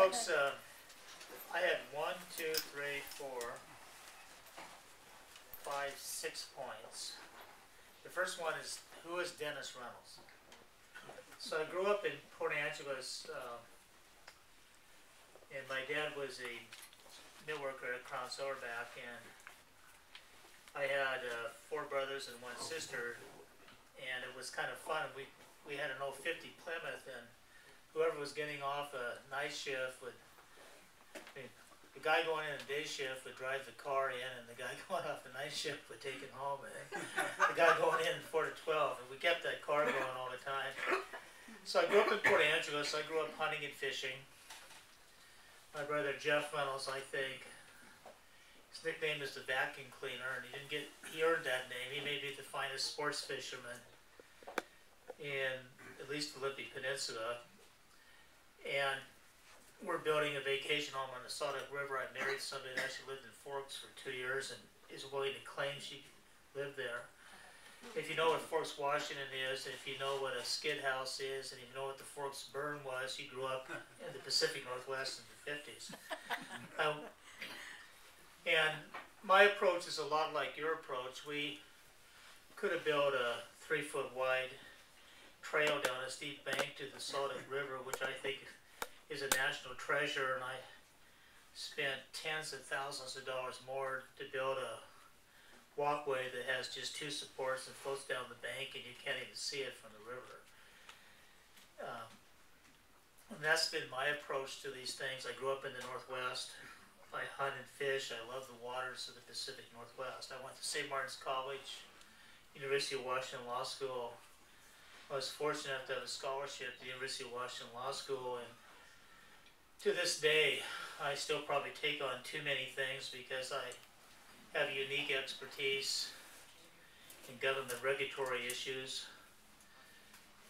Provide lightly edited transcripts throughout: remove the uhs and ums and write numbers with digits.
folks, I had 1, 2, 3, 4, 5, 6 points. The first one is, who is Dennis Reynolds? So I grew up in Port Angeles, and my dad was a mill worker at Crown Silverback, and I had 4 brothers and 1 sister, and it was kind of fun. We had an old 50 Plymouth, and whoever was getting off a night shift would, the guy going in a day shift would drive the car in, and the guy going off the night shift would take it home, and the guy going in 4 to 12, and we kept that car going all the time. So I grew up in Port Angeles. I grew up hunting and fishing. My brother Jeff Reynolds, I think, his nickname is the vacuum cleaner, and he earned that name. He may be the finest sports fisherman in at least the Olympic Peninsula. And we're building a vacation home on the Salt Lake River. I married somebody that actually lived in Forks for 2 years and is willing to claim she lived there. If you know what Forks, Washington is, if you know what a skid house is, and if you know what the Forks burn was, you grew up in the Pacific Northwest in the 50s. And my approach is a lot like your approach. We could have built a 3-foot wide trail down a steep bank to the Salt Lake River, which I think is a national treasure, and I spent tens of thousands of dollars more to build a walkway that has just 2 supports and floats down the bank, and you can't even see it from the river. And that's been my approach to these things. I grew up in the Northwest. I hunt and fish. I love the waters of the Pacific Northwest. I went to St. Martin's College, University of Washington Law School. I was fortunate enough to have a scholarship at the University of Washington Law School, and to this day, I still probably take on too many things because I have unique expertise in government regulatory issues.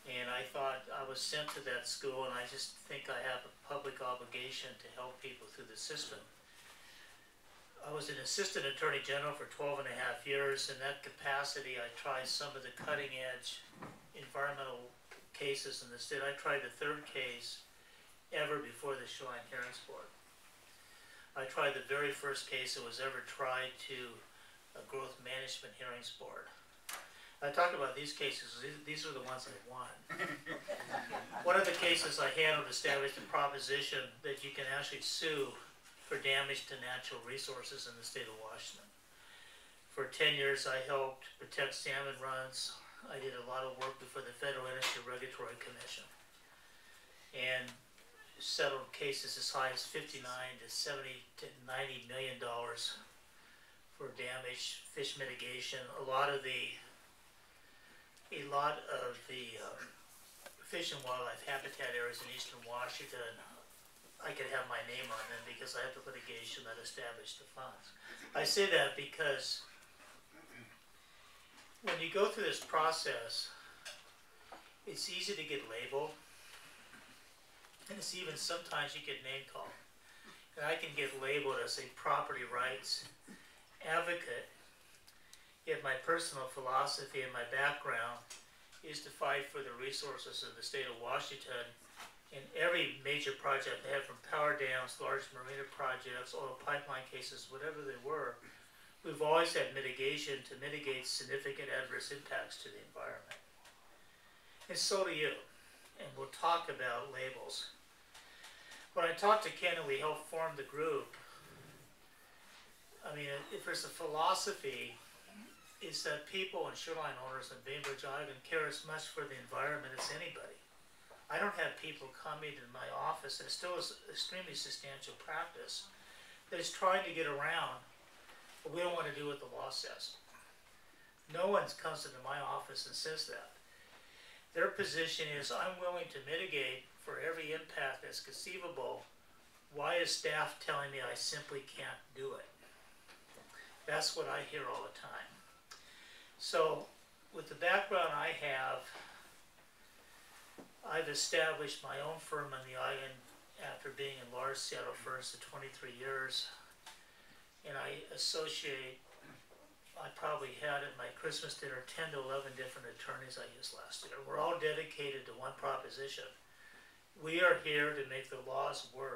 And I thought I was sent to that school, and I just think I have a public obligation to help people through the system. I was an assistant attorney general for 12.5 years. In that capacity, I tried some of the cutting edge environmental cases in the state. I tried the 3rd case ever before the Shoreline Hearings Board. I tried the very first case that was ever tried to a growth management hearings board. I talk about these cases, these are the ones I won. One of the cases I handled established a proposition that you can actually sue for damage to natural resources in the state of Washington. For 10 years I helped protect salmon runs. I did a lot of work before the Federal Energy Regulatory Commission, and settled cases as high as $59 to $70 to $90 million for damage, fish mitigation. A lot of the fish and wildlife habitat areas in eastern Washington, I could have my name on them because I have the litigation that established the funds. I say that because when you go through this process, it's easy to get labeled. And it's even sometimes you get name called. And I can get labeled as a property rights advocate, yet my personal philosophy and my background is to fight for the resources of the state of Washington. In every major project they have, from power dams, large marina projects, oil pipeline cases, whatever they were, we've always had mitigation to mitigate significant adverse impacts to the environment. And so do you. And we'll talk about labels. When I talked to Ken and we helped form the group, I mean, if there's a philosophy, is that people and shoreline owners in Bainbridge Island care as much for the environment as anybody. I don't have people coming to my office, and it still is extremely substantial practice, that is trying to get around, but we don't want to do what the law says. No one comes into my office and says that. Their position is, I'm willing to mitigate for every impact that's conceivable. Why is staff telling me I simply can't do it? That's what I hear all the time. So with the background I have, I've established my own firm on the island after being in large Seattle firms for 23 years. And I associate, I probably had at my Christmas dinner 10 to 11 different attorneys I used last year. We're all dedicated to one proposition. We are here to make the laws work